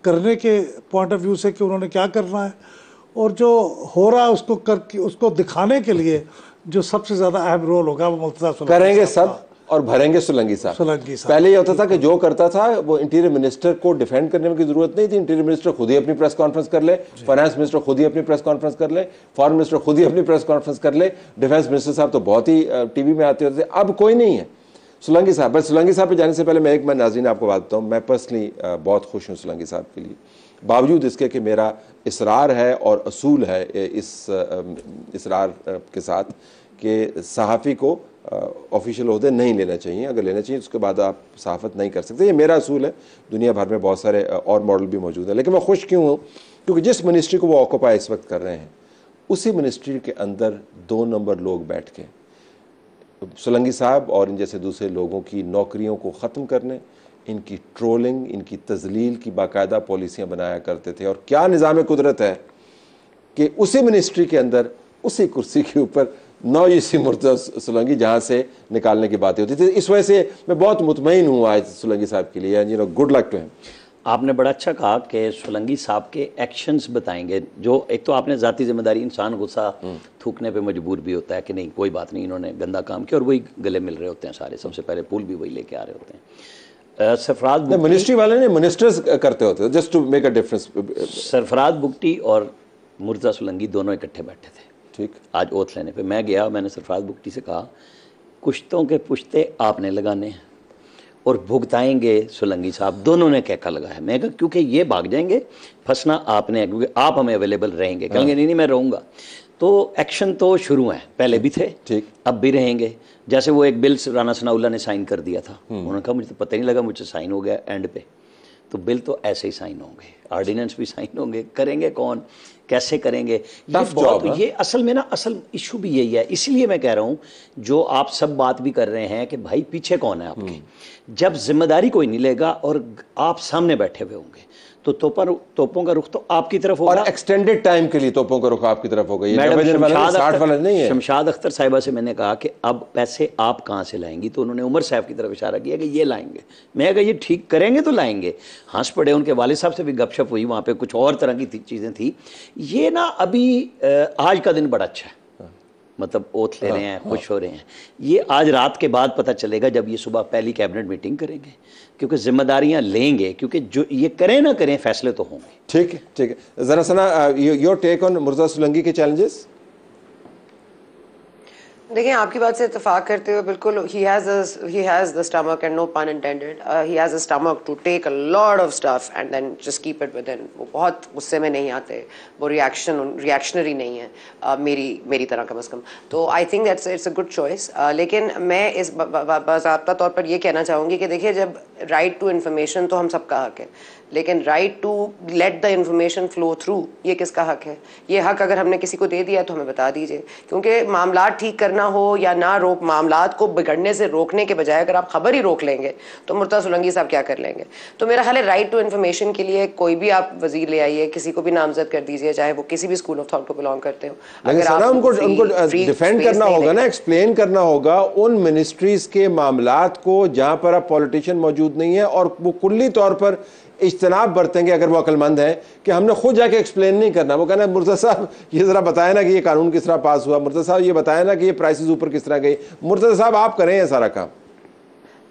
करने के पॉइंट ऑफ व्यू से कि उन्होंने क्या करना है, और जो हो रहा है उसको करके उसको दिखाने के लिए जो सबसे ज़्यादा अहम रोल होगा वो मुर्तज़ा सोलंकी करेंगे सब और भरेंगे सोलंकी साहब। पहले ये होता था कि जो करता था वो इंटीरियर मिनिस्टर को डिफेंड करने की जरूरत नहीं थी, इंटीरियर मिनिस्टर खुद ही अपनी प्रेस कॉन्फ्रेंस कर ले, फाइनेंस मिनिस्टर खुद ही अपनी प्रेस कॉन्फ्रेंस कर ले, फॉरेन मिनिस्टर खुद ही अपनी प्रेस कॉन्फ्रेंस कर ले, डिफेंस मिनिस्टर साहब तो बहुत ही टीवी में आते होते थे। अब कोई नहीं है। सोलंकी साहब, बस सोलंकी साहब पे जाने से पहले मैं नाज़रीन आपको बात बताऊँ, मैं पर्सनली बहुत खुश हूँ सोलंकी साहब के लिए, बावजूद इसके कि मेरा इसरार है और असूल है इस इसरार के साथ कि सहाफ़ी को ऑफिशियल ओहदे नहीं लेना चाहिए, अगर लेना चाहिए उसके बाद आप सहाफ़त नहीं कर सकते, ये मेरा असूल है। दुनिया भर में बहुत सारे और मॉडल भी मौजूद हैं, लेकिन मैं खुश क्यों हूँ? क्योंकि जिस मिनिस्ट्री को वो ऑक्यूपाई इस वक्त कर रहे हैं, उसी मिनिस्ट्री के अंदर 2 नंबर लोग बैठ के सोलंकी साहब और इन जैसे दूसरे लोगों की नौकरियों को ख़त्म करने, इनकी ट्रोलिंग, इनकी तजलील की बाकायदा पॉलिसियाँ बनाया करते थे। और क्या निज़ाम कुदरत है कि उसी मिनिस्ट्री के अंदर उसी कुर्सी के ऊपर नौईसी मुर्तज़ा सोलंकी जहाँ से निकालने की बातें होती थी। इस वजह से मैं बहुत मुतमईन हूँ आज सोलंकी साहब के लिए, गुड लक टू हिम। आपने बड़ा अच्छा कहा कि सोलंकी साहब के एक्शंस बताएंगे, जो एक तो आपने ज़ाती जिम्मेदारी, इंसान गुस्सा थूकने पे मजबूर भी होता है कि नहीं कोई बात नहीं, इन्होंने गंदा काम किया, और वही गले मिल रहे होते हैं सारे, सबसे पहले पुल भी वही लेके आ रहे होते हैं। सरफराज मिनिस्ट्री वाले ने मिनिस्टर्स करते होते, just to make a difference. Sarfaraz Bugti और मुर्तज़ा सोलंकी दोनों इकट्ठे बैठे थे, ठीक। आज ओथ लेने पे मैं गया, मैंने सरफराज बुगटी से कहा कुश्तों के पुश्ते आपने लगाने हैं, और भुगताएंगे सोलंकी साहब, दोनों ने कहका लगाया। मैं कहा क्योंकि ये भाग जाएंगे, फंसना आपने, क्योंकि आप हमें अवेलेबल रहेंगे। कहेंगे नहीं मैं रहूँगा। तो एक्शन तो शुरू हैं, पहले भी थे, ठीक, अब भी रहेंगे। जैसे वो एक बिल राना सनाउल्लाह ने साइन कर दिया था, उन्होंने कहा मुझे तो पता ही नहीं लगा, मुझसे साइन हो गया एंड पे। तो बिल तो ऐसे ही साइन होंगे, ऑर्डिनेंस भी साइन होंगे, करेंगे कौन, कैसे करेंगे, ये बहुत, ये असल में ना असल इशू भी यही है। इसलिए मैं कह रहा हूँ जो आप सब बात भी कर रहे हैं कि भाई पीछे कौन है आपके, जब जिम्मेदारी कोई नहीं लेगा और आप सामने बैठे हुए होंगे तो तोपों का रुख तो आपकी तरफ होगा, और एक्सटेंडेड टाइम के लिए तोपों का रुख आपकी तरफ होगा। ये मैडम 60 वाला नहीं है। शमशाद अख्तर साहिबा से मैंने कहा कि अब पैसे आप कहाँ से लाएंगी, तो उन्होंने उमर साहब की तरफ इशारा किया कि ये लाएंगे। मैं कहा ये ठीक करेंगे तो लाएंगे। हंस पड़े, उनके वालिद साहब से भी गपशप हुई, वहाँ पे कुछ और तरह की चीज़ें थी। ये ना अभी आज का दिन बड़ा अच्छा है, मतलब ओथ ले रहे हैं, खुश हो रहे हैं। ये आज रात के बाद पता चलेगा जब ये सुबह पहली कैबिनेट मीटिंग करेंगे, क्योंकि जिम्मेदारियां लेंगे, क्योंकि जो ये करें ना करें फैसले तो होंगे। ठीक है, ठीक है। जरा Sana, your take on Murtaza Solanki के चैलेंजेस। देखिए, आपकी बात से इत्तेफाक करते हुए बिल्कुल he has the stomach and no pun intended, he has a stomach to take a lot of stuff and then just keep it within। वो बहुत गुस्से में नहीं आते, वो रिएक्शनरी नहीं है, मेरी तरह कम से कम। तो I think that's it's a good choice. लेकिन मैं इस बाज़ाब्ता तौर पर ये कहना चाहूँगी कि देखिए, जब राइट टू इन्फॉर्मेशन तो हम सबका हक है, लेकिन right to let the information flow through ये किसका हक है? ये हक अगर हमने किसी को दे दिया तो हमें बता दीजिए, क्योंकि मामला ठीक करना हो या ना रोक, मामलात को बिगड़ने से रोकने के बजाय अगर आप खबर ही रोक लेंगे तो मुर्तज़ा सोलंकी साहब क्या कर लेंगे? तो मेरा ख्याल है राइट टू इन्फॉर्मेशन के लिए कोई भी आप वजीर ले आइए, किसी को भी नामजद कर दीजिए, चाहे वो किसी भी स्कूल ऑफ थॉट को बिलोंग करते हो। अगर आप उनको डिफेंड करना होगा ना, एक्सप्लेन करना होगा उन मिनिस्ट्रीज के मामलात को जहां पर अब पॉलिटिशियन मौजूद नहीं है, और वो कुल्ली तौर पर इज्तनाब बरतेंगे अगर वो अक्लमंद है कि हमने खुद जाके एक्सप्लेन नहीं करना। वो कहना मुर्तज़ा साहब ये ज़रा बताया ना कि ये कानून किस तरह पास हुआ, मुर्तज़ा साहब ये बताया ना कि ये प्राइसेस ऊपर किस तरह गई। मुर्तज़ा साहब आप करें ये सारा काम।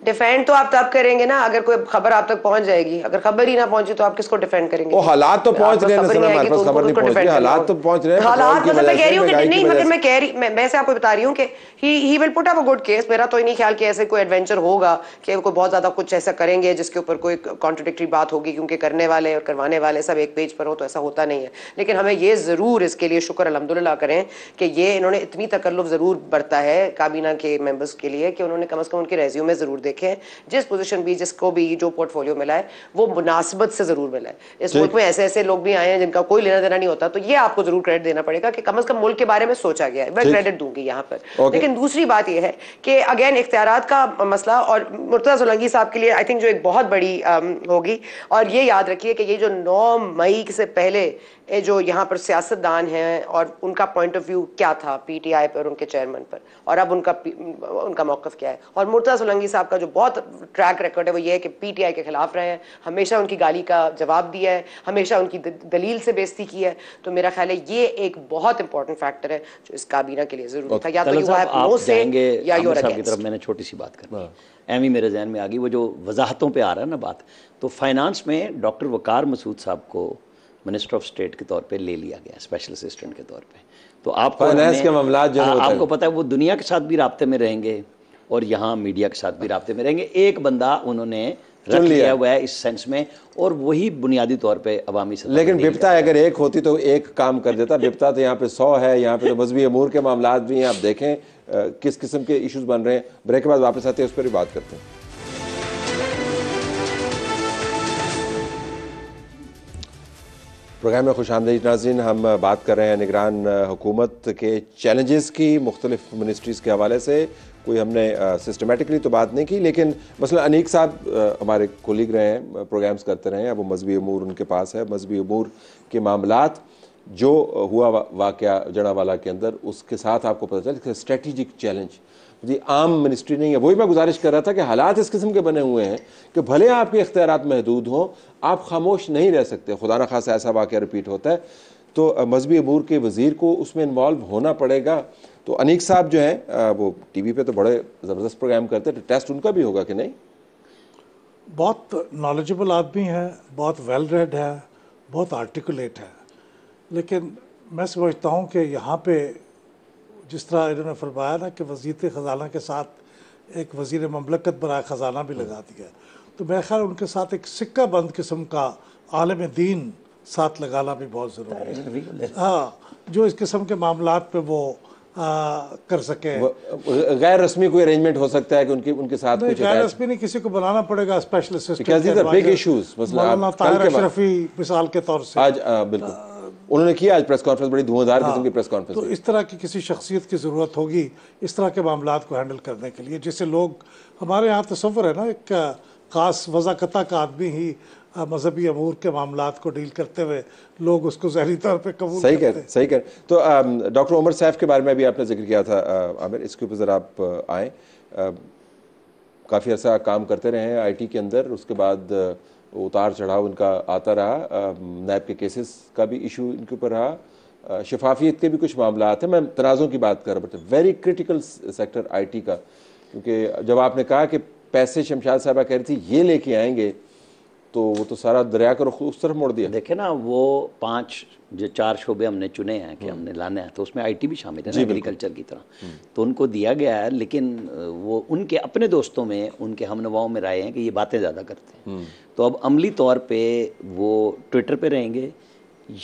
डिफेंड तो आप तब करेंगे ना अगर कोई खबर आप तक पहुंच जाएगी। अगर खबर ही ना पहुंची तो आप किसको डिफेंड करेंगे? वो हालात तो पहुंच रहे हैं, हमारे पास खबर नहीं पहुंच रही, हालात तो पहुंच रहे हैं। हालात मतलब मैं कह रही हूं कि नहीं, मतलब मैं कह रही, मैं से आपको बता रही हूं कि he will put up a good case. मेरा तो नहीं ख्याल कि ऐसे कोई एडवेंचर होगा कि कोई बहुत ज्यादा कुछ ऐसा करेंगे जिसके ऊपर कोई कॉन्ट्रडिक्टरी बात होगी, क्योंकि करने वाले और करवाने वाले सब एक पेज पर हो, तो ऐसा होता नहीं है। लेकिन हमें ये जरूर इसके लिए शुक्र अल्हम्दुलिल्लाह करें कि ये इन्होंने इतनी तकल्लुफ जरूर बरता है काबीना के मेंबर्स के लिए कि उन्होंने कम से कम उनके रेज्यूमे जरूर देखे, जिस पोजीशन भी, जिसको भी जो पोर्टफोलियो मिला है वो मुनासिबत से जरूर मिला है। इस मुल्क में ऐसे ऐसे लोग भी आए हैं जिनका कोई लेना देना नहीं होता, तो ये आपको जरूर क्रेडिट देना पड़ेगा कि कम से कम मुल्क के बारे में सोचा गया है। मैं क्रेडिट दूंगी यहाँ पर। लेकिन दूसरी बात यह है कि अगेन इख्तियारात का मसला, और मुर्तज़ा सोलंकी साहब के लिए आई थिंक जो एक बहुत बड़ी होगी, और ये याद रखिए कि ये जो 9 मई से पहले जो यहाँ पर सियासतदान हैं और उनका पॉइंट ऑफ व्यू क्या था पीटीआई पर, उनके चेयरमैन पर, और अब उनका मौक़िफ़ क्या है। और मुर्तज़ा सोलंकी साहब का जो बहुत ट्रैक रिकॉर्ड है वो ये है कि पीटीआई के खिलाफ रहे हैं, हमेशा उनकी गाली का जवाब दिया है, हमेशा उनकी दलील से बेइज्जती की है। तो मेरा ख्याल है ये एक बहुत इंपॉर्टेंट फैक्टर है जो इस काबीना के लिए जरूरी था। या तो यू हैव नो से या यू आर अगेंस्ट। मैंने छोटी सी बात करनी, एमी मेरे जहन में आ गई, वो जो वजाहतों पे आ रहा है ना बात, तो फाइनेंस में डॉक्टर वकार मसूद साहब को मिनिस्टर ऑफ स्टेट के तौर पे ले लिया गया, स्पेशल असिस्टेंट के तौर पे। तो आपको फाइनेंस के मामलात जो आपको पता है वो दुनिया के साथ भी राब्ते में रहेंगे और यहाँ मीडिया के साथ भी राब्ते में रहेंगे। एक बंदा उन्होंने रख लिया हुआ है इस सेंस में, और वही बुनियादी तौर पे अवामी सतह। लेकिन बिपता अगर एक होती तो एक काम कर देता। बिपता तो यहाँ पे 100 है, यहाँ पे तो मजहबी अमूर के मामलात भी हैं। आप देखें किस किस्म के इश्यूज बन रहे हैं। ब्रेक के बाद वापस आते हैं, उस पर भी बात करते हैं। प्रोग्राम में खुशामदीद नाज़रीन। हम बात कर रहे हैं निगरान हुकूमत के चैलेंजेस की मुख्तलिफ मिनिस्ट्रीज़ के हवाले से। कोई हमने सिस्टमेटिकली तो बात नहीं की, लेकिन मसलन अनीक साहब हमारे कोलीग रहे हैं, प्रोग्राम्स करते रहे हैं, अब वो मजहबी अमूर उनके पास है। मजहबी अमूर के मामलात जो हुआ वाक़या जड़ावाला के अंदर, उसके साथ आपको पता चला स्ट्रेटेजिक चैलेंज जी आम मिनिस्ट्री नहीं है। वही मैं गुजारिश कर रहा था कि हालात इस किस्म के बने हुए हैं कि भले आपके इख्तियारात महदूद हों, आप खामोश नहीं रह सकते। खुदा न खासा ऐसा वाक़या रिपीट होता है तो मजहबी अमूर के वज़ीर को उसमें इन्वॉल्व होना पड़ेगा। तो अनीक साहब जो हैं वो टीवी पे तो बड़े ज़बरदस्त प्रोग्राम करते हैं, तो टेस्ट उनका भी होगा कि नहीं? बहुत नॉलेजेबल आदमी है, बहुत वेल रेड है, बहुत आर्टिकुलेट है। लेकिन मैं समझता हूँ कि यहाँ पे जिस तरह इन्होंने फरमाया ना कि वज़ीर ख़जाना के साथ एक वज़ीर ममलकत बराए ख़जाना भी लगा दिया। तो मेरे ख्याल उनके साथ एक सिक्का बंद किस्म का आलिम दीन साथ लगाना भी बहुत ज़रूरी है। हाँ, जो इस किस्म के मामलात पे वो कर सके। गैर रस्मी कोई अरेंजमेंट हो सकता है कि उनके साथ कुछ गैर रस्मी नहीं, किसी को बनाना पड़ेगा स्पेशलिस्ट। बिग इश्यूज मौलाना ताहिर अशरफी मिसाल के तौर से आज बिल्कुल उन्होंने किया आज प्रेस कॉन्फ्रेंस, बड़ी धुआंधार किस्म की प्रेस कॉन्फ्रेंस। तो इस तरह की किसी शख्सियत की ज़रूरत होगी इस तरह के मामलात को हैंडल करने के लिए, जिससे लोग, हमारे यहाँ तसव्वुर है ना, एक ख़ास वज़ाक़ता का आदमी ही मजहबी अमूर के मामलात को डील करते हुए लोग उसको ज़हरी तौर पे कबूल सही करते हैं। सही कह। तो डॉक्टर उमर सैफ के बारे में भी आपने जिक्र किया था आमिर, इसके ऊपर ज़रा आप आएँ। काफ़ी अर्सा काम करते रहे हैं आईटी के अंदर, उसके बाद उतार चढ़ाव इनका आता रहा, नैब के केसेस का भी इशू इनके ऊपर रहा, शफाफियत के भी कुछ मामला हैं। मैं तनाज़ों की बात कर रहा हूँ, वेरी क्रिटिकल सेक्टर आईटी का, क्योंकि जब आपने कहा कि पैसे शमशाद साहबा कह रही थी ये लेके आएंगे, तो वो तो सारा दरिया का रुख उस तरफ मोड़ दिया। देखे ना, वो 4 शोबे हमने चुने हैं कि हमने लाने हैं, तो उसमें आईटी भी शामिल है, एग्रीकल्चर की तरह। तो उनको दिया गया है, लेकिन वो उनके अपने दोस्तों में, उनके हमनवाओं में राय हैं कि ये बातें ज़्यादा करते हैं। तो अब अमली तौर पे वो ट्विटर पे रहेंगे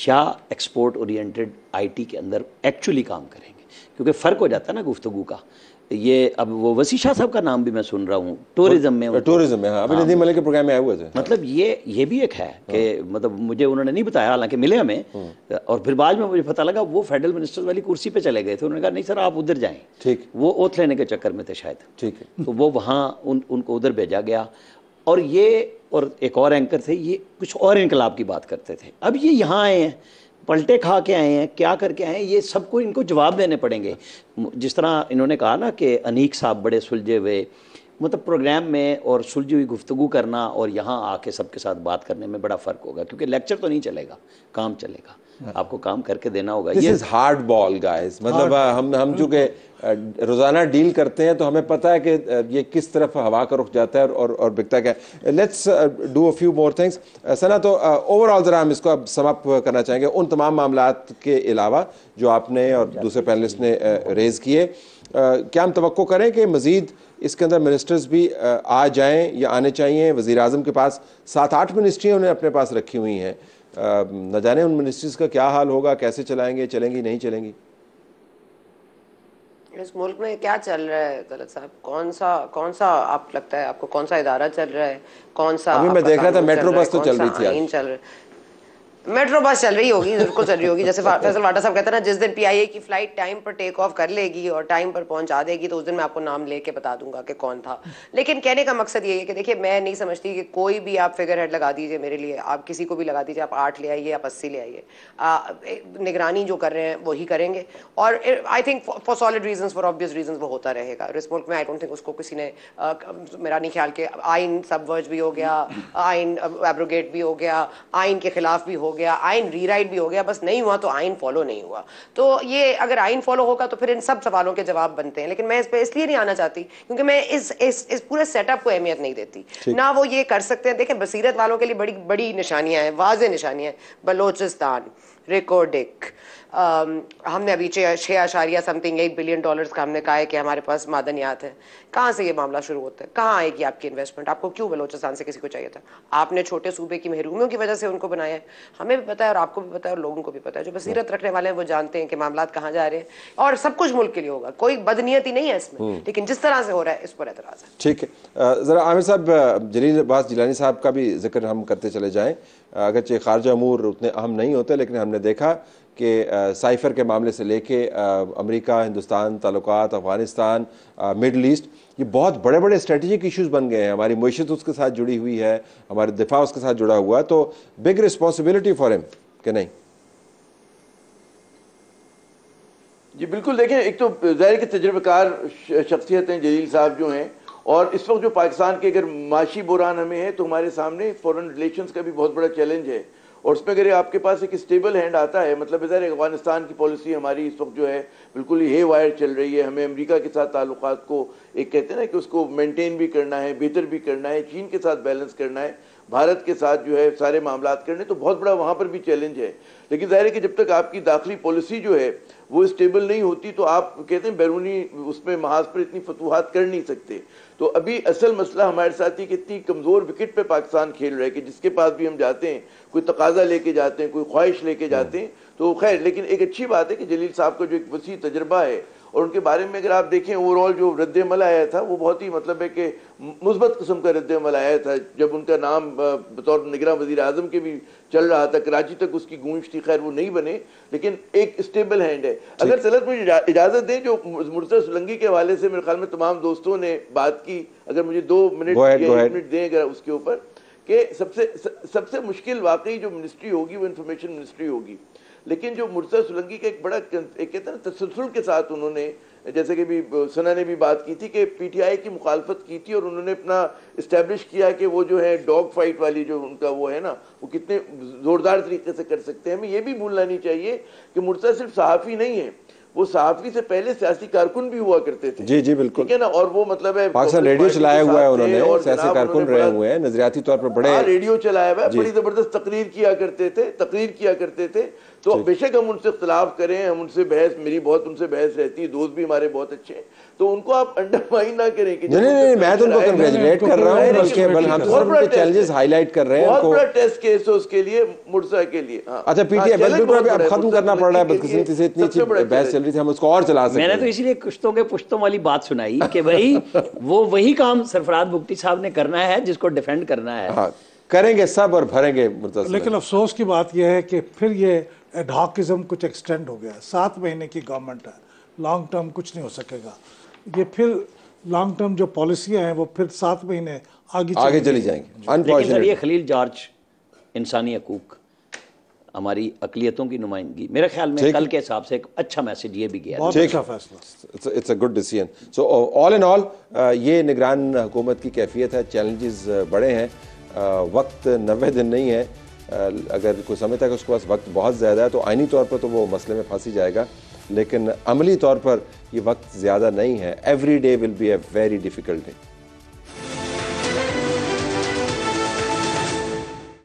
या एक्सपोर्ट ओरिएंटेड आईटी के अंदर एक्चुअली काम करेंगे, क्योंकि फ़र्क हो जाता है ना गुफ्तगू का। ये अब वो वसी शाह साहब का नाम भी मैं सुन रहा हूँ, टूरिज्म में, टूरिज्म में। हाँ, अभी नदीम मलिक के प्रोग्राम में आए हुए थे। मतलब ये भी एक है कि मतलब मुझे उन्होंने नहीं बताया, हालांकि मिले हमें, और फिर बाद में मुझे पता लगा वो फेडरल मिनिस्टर वाली कुर्सी पे चले गए थे। उन्होंने कहा नहीं सर आप उधर जाएं, ठीक, वो ओथ लेने के चक्कर में थे शायद, ठीक है। तो वो वहाँ उनको उधर भेजा गया। और ये और एक और एंकर थे, ये कुछ और इनकलाब की बात करते थे। अब ये यहाँ आए हैं, पलटे खा के आए हैं, क्या करके आए हैं, ये सबको इनको जवाब देने पड़ेंगे। जिस तरह इन्होंने कहा ना कि अनीक साहब बड़े सुलझे हुए, मतलब प्रोग्राम में और सुलझी हुई गुफ्तगू करना और यहाँ आके सबके साथ बात करने में बड़ा फ़र्क होगा, क्योंकि लेक्चर तो नहीं चलेगा, काम चलेगा, आपको काम करके देना होगा। This is hard ball guys, मतलब हम चूँकि रोज़ाना डील करते हैं तो हमें पता है कि ये किस तरफ हवा का रुख जाता है और बिकता क्या है। Let's do a few more things. Sana, तो ओवरऑल ज़रा हम इसको अब समाप्त करना चाहेंगे उन तमाम मामलात के अलावा जो आपने और दूसरे पैनलिस्ट ने रेज़ किए। क्या हम तवक्को करें कि मज़ीद इसके अंदर मिनिस्टर्स भी आ जाएँ या आने चाहिए? वज़ीर आज़म के पास 7-8 मिनिस्ट्रियाँ उन्हें अपने पास रखी हुई हैं, न जाने उन मिनिस्ट्रीज़ का क्या हाल होगा, कैसे चलाएंगे, चलेंगी नहीं चलेंगी? इस मुल्क में क्या चल रहा है तलत साहब? कौन सा आप लगता है आपको, कौन सा इदारा चल रहा है, कौन सा? अभी मैं देख रहा था मेट्रो बस तो चल रही थी आज। चल रहा है, मेट्रो बस चल रही होगी, बिल्कुल चल रही होगी। जैसे फैसल वाटा साहब कहते हैं ना, जिस दिन पीआईए की फ्लाइट टाइम पर टेक ऑफ कर लेगी और टाइम पर पहुंचा देगी, तो उस दिन मैं आपको नाम लेके बता दूंगा कि कौन था। लेकिन कहने का मकसद ये है कि देखिए, मैं नहीं समझती कि कोई भी आप फिगर हेड लगा दीजिए मेरे लिए, आप किसी को भी लगा दीजिए, आप 8 ले आइए, आप 80 ले आइए, निगरानी जो कर रहे हैं वही करेंगे। और I think for solid reasons, for obvious reasons वो होता रहेगा। इस मुल्क में आई डोंट थिंक उसको किसी ने, मेरा नहीं ख्याल के आइन सबवर्ज भी हो गया, आइन एब्रोगेट भी हो गया, आइन के खिलाफ भी हो गया, आइन रीराइट भी हो गया, बस नहीं हुआ तो आइन फॉलो नहीं हुआ। तो ये अगर आइन फॉलो होगा तो फिर इन सब सवालों के जवाब बनते हैं। लेकिन मैं इस पे इसलिए नहीं आना चाहती क्योंकि मैं इस पूरे सेटअप को अहमियत नहीं देती ना। वो ये कर सकते हैं, देखें बसीरत वालों के लिए बड़ी बड़ी निशानियां हैं, वाज़ेह निशानियां हैं। बलोचिस्तान, रिकॉर्डिक, हमने अभी 6.1 बिलियन डॉलर्स का हमने कहा है कि हमारे पास मादनियात है। कहाँ से ये मामला शुरू होता है? कहाँ आएगी आपकी इन्वेस्टमेंट? आपको क्यों बलोचिस्तान से किसी को चाहिए था? आपने छोटे सूबे की महरूमियों की वजह से उनको बनाया है। हमें भी पता है और आपको भी पता है और लोगों को भी पता है। जो बसीरत रखने वाले हैं वो जानते हैं कि मामलात कहाँ जा रहे हैं, और सब कुछ मुल्क के लिए होगा, कोई बदनीयती नहीं है इसमें। लेकिन जिस तरह से हो रहा है इस पर एतराज़ है। ठीक है, ज़रा आमिर साहब, जलील अब्बास जिलानी साहब का भी जिक्र हम करते चले जाएँ। अगरचे खारजा अमूर उतने अहम नहीं होते, लेकिन हमने देखा कि साइफर के मामले से लेके अमेरिका, हिंदुस्तान ताल्लुकात, अफ़गानिस्तान, मिडल ईस्ट, ये बहुत बड़े बड़े स्ट्रेटेजिक इश्यूज़ बन गए हैं। हमारी मईशत उसके साथ जुड़ी हुई है, हमारे दिफा उसके साथ जुड़ा हुआ है, तो बिग रिस्पॉन्सिबिलिटी फॉर हिम कि नहीं? जी बिल्कुल, देखें, एक तो ज़ाहिर के तजुर्बेकार शख्सियत हैं जलील साहब जो हैं, और इस वक्त जो पाकिस्तान के अगर माशी बुरान हमें है तो हमारे सामने फॉरेन रिलेशंस का भी बहुत बड़ा चैलेंज है। और उसमें अगर आपके पास एक स्टेबल हैंड आता है, मतलब इधर अफगानिस्तान की पॉलिसी हमारी इस वक्त जो है बिल्कुल ही हे वायर चल रही है। हमें अमेरिका के साथ ताल्लुकात को एक कहते हैं ना कि उसको मेंटेन भी करना है, बेहतर भी करना है, चीन के साथ बैलेंस करना है। भारत के साथ जो है सारे मामला करने, तो बहुत बड़ा वहाँ पर भी चैलेंज है। लेकिन जाहिर है कि जब तक आपकी दाखिली पॉलिसी जो है वो स्टेबल नहीं होती तो आप कहते हैं बैरूनी उसमें महाज पर इतनी फतूहात कर नहीं सकते। तो अभी असल मसला हमारे साथ ही कि इतनी कमज़ोर विकेट पे पाकिस्तान खेल रहा है कि जिसके पास भी हम जाते हैं कोई तकाजा लेके जाते हैं, कोई ख्वाहिश लेके जाते हैं। तो खैर, लेकिन एक अच्छी बात है कि जलील साहब का जो एक वसी तजर्बा है और उनके बारे में अगर आप देखें ओवरऑल जो रद्द-ए-अमल आया था वो बहुत ही मतलब है कि मुस्बत किस्म का रद्द-ए-अमल आया था। जब उनका नाम बतौर निगरां वज़ीर आज़म के भी चल रहा था, कराची तक उसकी गूंज थी, खैर वो नहीं बने, लेकिन एक स्टेबल हैंड है। अगर सलत मुझे इजाज़त दें, जो मुर्तज़ा सुलंगी के हवाले से मेरे ख्याल में तमाम दोस्तों ने बात की, अगर मुझे 2 मिनट या 1 मिनट दें अगर उसके ऊपर, कि सबसे मुश्किल वाकई जो मिनिस्ट्री होगी वो इंफॉर्मेशन मिनिस्ट्री होगी। लेकिन जो मुर्तज़ा सुलंगी का एक बड़ा एक कहते हैं ना तसलसल के साथ उन्होंने, जैसे कि भी सना ने भी बात की थी कि पीटीआई की मुखालफत की थी और उन्होंने अपना इस्टेब्लिश किया कि वो जो है डॉग फाइट वाली जो उनका वो है ना, वो कितने ज़ोरदार तरीके से कर सकते हैं। हमें ये भी भूलना नहीं चाहिए कि मुर्तज़ा सिर्फ सहाफ़ी नहीं है, वो सहाफ़ी से पहले सियासी कारकुन भी हुआ करते थे। जी जी बिल्कुल, ठीक है ना। और वो मतलब है पाकिस्तान रेडियो चलाया हुआ है उन्होंने, सियासी कारकुन रहे हुए हैं, नजरियाती तौर पर बड़े रेडियो चलाया हुआ है, बड़ी जबरदस्त तकरीर किया करते थे। तो बेशक हम उनसे इख्तिलाफ करें, हम उनसे बहस, मेरी बहुत उनसे बहस रहती है, दोस्त भी हमारे बहुत अच्छे हैं, तो उनको आप अंडरमाइन ना करें कि नहीं, मैं तो उनको कंग्रेचुलेट कर रहा हूं, बल्कि हम सिर्फ उनके चैलेंजेस हाईलाइट कर रहे हैं। बहुत बड़ा टेस्ट केस है उसके लिए, मुर्तज़ा के लिए। अच्छा, पीटीआई बिल्कुल अब खत्म करना पड़ रहा है, बदकिस्मती से इतनी अच्छी बहस चल रही थी, हम उसको और चला सकते हैं। मैंने तो इसीलिए कुश्तों के पुश्तों वाली बात सुनाई कि भाई वो वही काम सरफराज बुगटी साहब ने करना है जिसको डिफेंड करना है। करेंगे सब और भरेंगे मुर्तज़ा। लेकिन अफसोस की बात यह है कि फिर ये एडहॉकिज्म कुछ एक्सटेंड हो गया। 7 महीने की गवर्नमेंट है, लॉन्ग टर्म कुछ नहीं हो सकेगा। ये फिर लॉन्ग टर्म जो पॉलिसियां हैं वो फिर 7 महीने आगे चली जाएंगी। लेकिन सर ये खलील जॉर्ज इंसानी हकूक, हमारी अकलियतों की नुमाइंदगी, मेरे ख्याल में कल के हिसाब से एक अच्छा मैसेज ये भी गया। बहुत अच्छा फैसला। It's a good decision. So all in all ये निगरान हुकूमत की कैफियत है। चैलेंजेस बड़े हैं, वक्त 90 दिन नहीं है। अगर कोई समझता है कि उसके पास वक्त बहुत ज़्यादा है तो आइनी तौर पर तो वो मसले में फंस ही जाएगा, लेकिन अमली तौर पर ये वक्त ज़्यादा नहीं है। Every day will be a very difficult day.